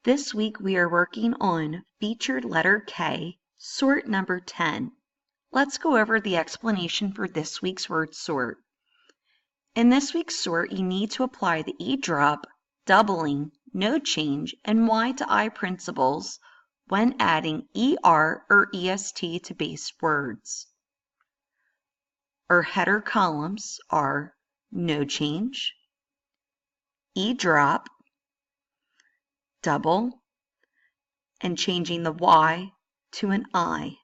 This week we are working on featured letter K, sort number 10. Let's go over the explanation for this week's word sort. In this week's sort, you need to apply the E drop, doubling, no change, and Y to I principles when adding ER or EST to base words. Our header columns are no change, E drop, double, and changing the Y to an I.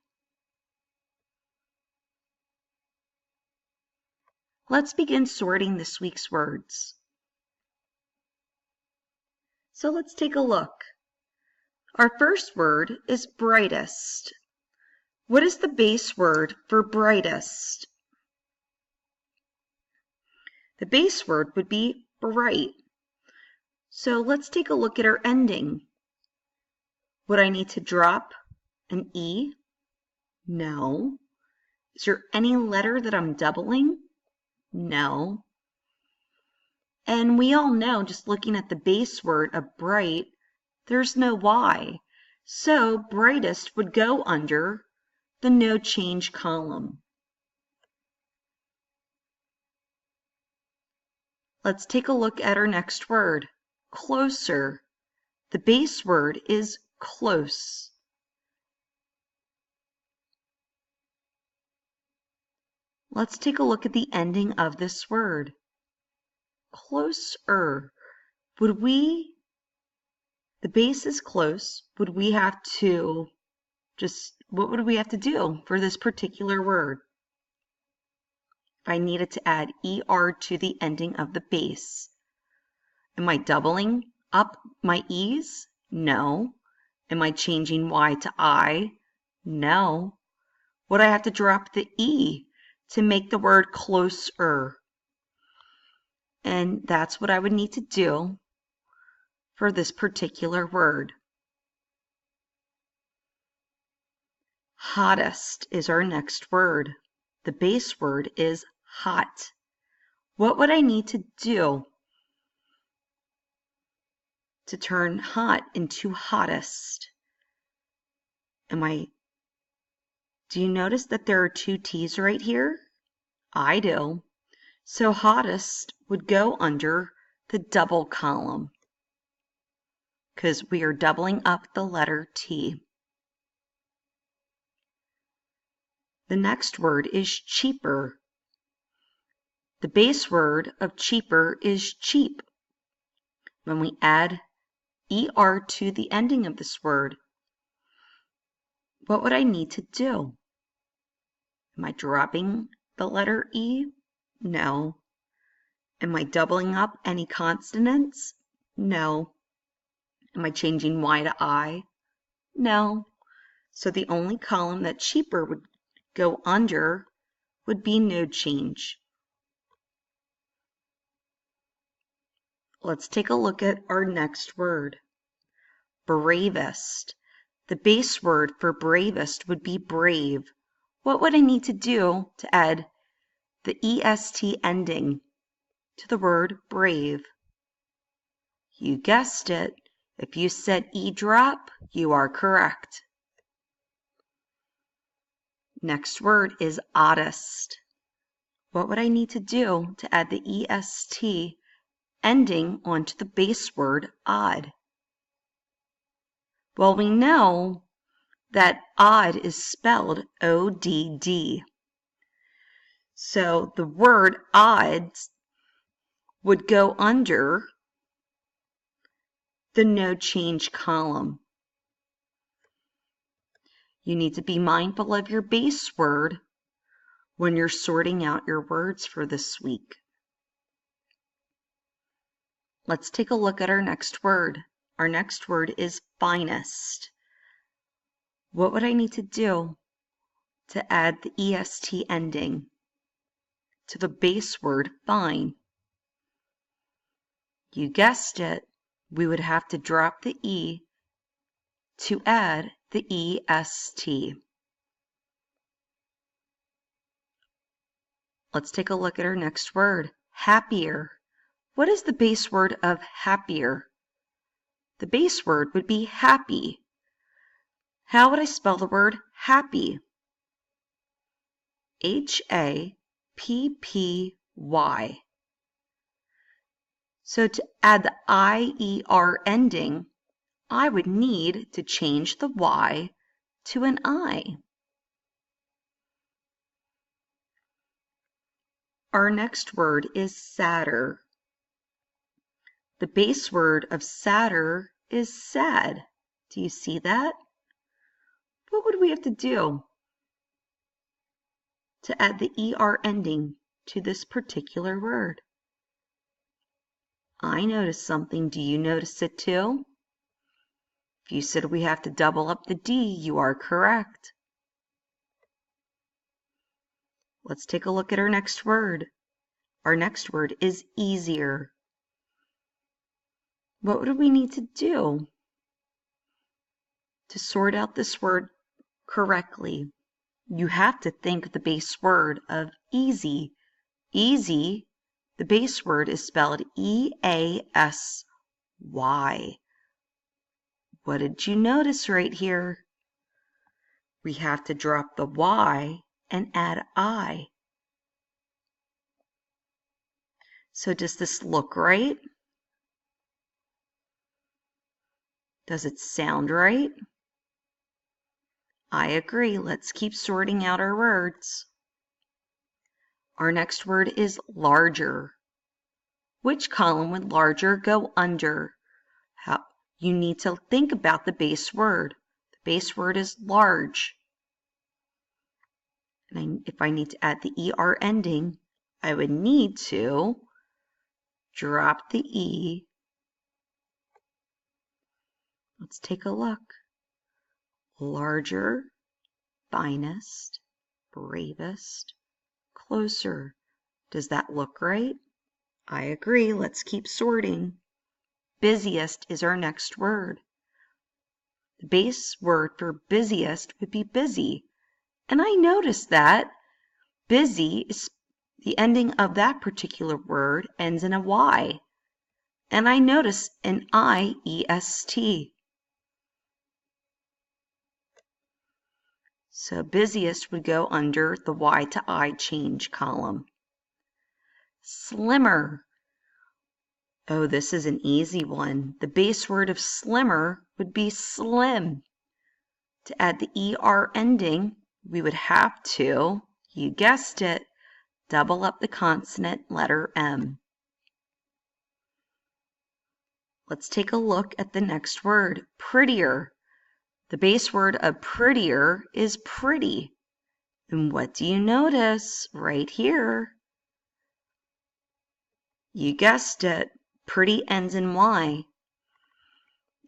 Let's begin sorting this week's words. So let's take a look. Our first word is brightest. What is the base word for brightest? The base word would be bright. So let's take a look at our ending. Would I need to drop an E? No. Is there any letter that I'm doubling? No. And we all know, just looking at the base word of bright, there's no Y. So brightest would go under the no change column. Let's take a look at our next word, closer. The base word is close. Let's take a look at the ending of this word. Closer. The base is close. What would we have to do for this particular word? If I needed to add ER to the ending of the base, am I doubling up my E's? No. Am I changing Y to I? No. Would I have to drop the E to make the word closer? And that's what I would need to do for this particular word. Hottest is our next word. The base word is hot. What would I need to do to turn hot into hottest? Do you notice that there are two T's right here? I do. So hottest would go under the double column because we are doubling up the letter T. The next word is cheaper. The base word of cheaper is cheap. When we add ER to the ending of this word, what would I need to do? Am I dropping the letter E? No. Am I doubling up any consonants? No. Am I changing Y to I? No. So the only column that cheaper would go under would be no change. Let's take a look at our next word. Bravest. The base word for bravest would be brave. What would I need to do to add the EST ending to the word brave? You guessed it. If you said E drop, you are correct. Next word is oddest. What would I need to do to add the EST ending onto the base word odd? Well, we know that odd is spelled O-D-D. So the word odds would go under the no change column. You need to be mindful of your base word when you're sorting out your words for this week. Let's take a look at our next word. Our next word is finest. What would I need to do to add the EST ending to the base word fine? You guessed it. We would have to drop the E to add the EST. Let's take a look at our next word, happier. What is the base word of happier? the base word would be happy. How would I spell the word happy? Happy. So to add the IER ending, I would need to change the Y to an I. Our next word is sadder. The base word of sadder is sad. Do you see that? What would we have to do to add the ER ending to this particular word? I noticed something. Do you notice it too? If you said we have to double up the D, you are correct. Let's take a look at our next word. Our next word is easier. What would we need to do to sort out this word correctly? You have to think of the base word of easy. Easy, the base word is spelled EASY. What did you notice right here? We have to drop the Y and add I. So does this look right? Does it sound right? I agree. Let's keep sorting out our words. Our next word is larger. Which column would larger go under? You need to think about the base word. The base word is large. And if I need to add the ER ending, I would need to drop the E. Let's take a look. Larger, finest, bravest, closer. Does that look right? I agree. Let's keep sorting. Busiest is our next word. The base word for busiest would be busy. And I noticed that busy is the ending of that particular word ends in a Y. And I notice an IEST. So busiest would go under the Y to I change column. Slimmer. Oh, this is an easy one. The base word of slimmer would be slim. To add the ER ending, we would have to, you guessed it, double up the consonant letter M. Let's take a look at the next word, prettier. The base word of prettier is pretty. And what do you notice right here? You guessed it, pretty ends in Y.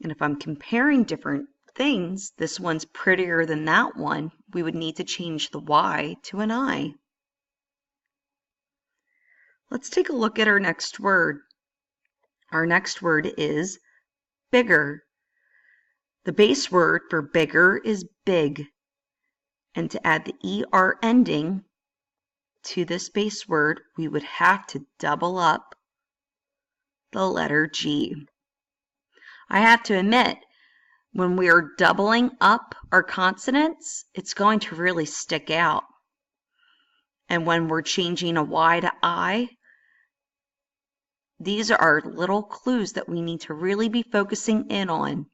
And if I'm comparing different things, this one's prettier than that one, we would need to change the Y to an I. Let's take a look at our next word. Our next word is bigger. The base word for bigger is big. And to add the ER ending to this base word, we would have to double up the letter G. I have to admit, when we are doubling up our consonants, it's going to really stick out. And when we're changing a Y to I, these are little clues that we need to really be focusing in on.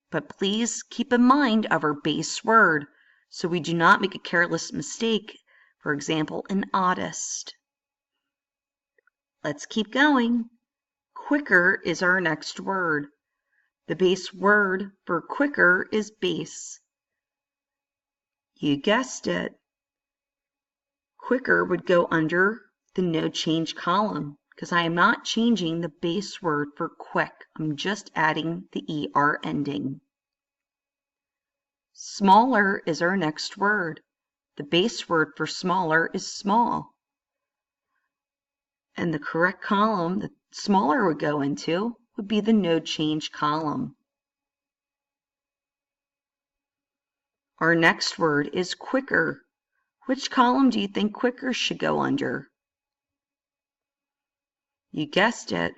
But please keep in mind of our base word so we do not make a careless mistake, for example, in oddest. Let's keep going. Quicker is our next word. The base word for quicker is base. You guessed it. Quicker would go under the no change column because I am not changing the base word for quick. I'm just adding the ER ending. Smaller is our next word. The base word for smaller is small. And the correct column that smaller would go into would be the no change column. Our next word is quicker. Which column do you think quicker should go under? You guessed it.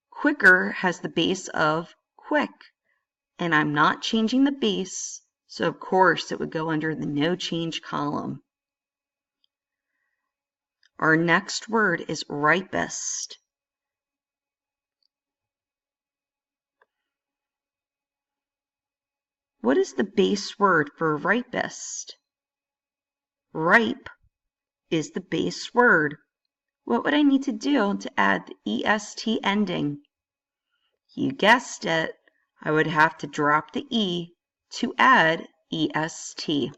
Quicker has the base of quick. and I'm not changing the base, so of course it would go under the no change column. Our next word is ripest. What is the base word for ripest? Ripe is the base word. What would I need to do to add the est ending? You guessed it, I would have to drop the e to add est.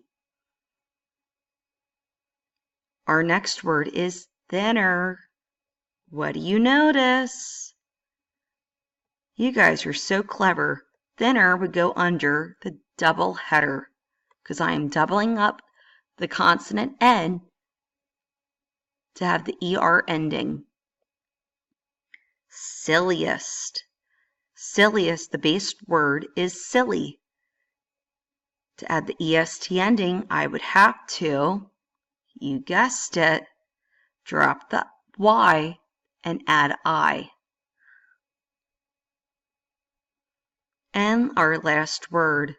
Our next word is thinner. What do you notice? You guys are so clever. Thinner would go under the double header because I am doubling up the consonant N to have the ER ending. Silliest. Silliest, the base word is silly. To add the est ending, I would have to, you guessed it, drop the y and add I. And our last word,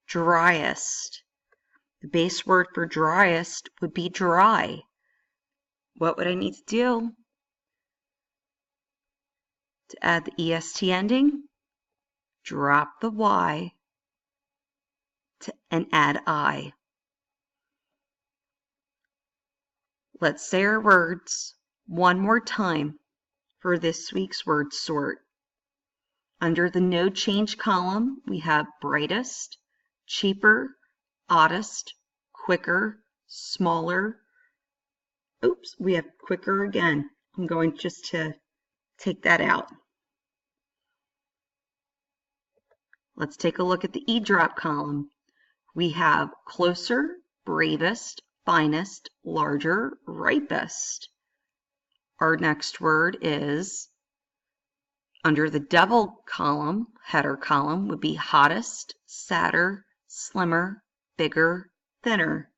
driest. The base word for driest would be dry. What would I need to do to add the est ending? Drop the y and add I. Let's say our words one more time for this week's word sort. Under the no change column, we have brightest, cheaper, oddest, quicker, smaller. Oops, we have quicker again. I'm going just to take that out. Let's take a look at the E drop column. We have closer, bravest, finest, larger, ripest. Our next word is, under the double column, header column, would be hottest, sadder, slimmer, bigger, thinner.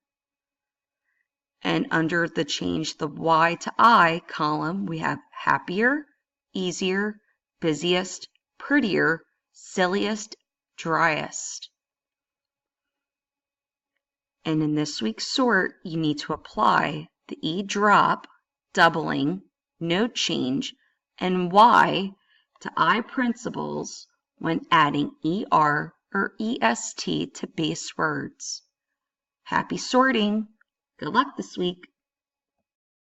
And under the change the Y to I column, we have happier, easier, busiest, prettier, silliest, driest. And in this week's sort, you need to apply the E drop, doubling, no change, and Y to I principles when adding ER or EST to base words. Happy sorting! Good luck this week!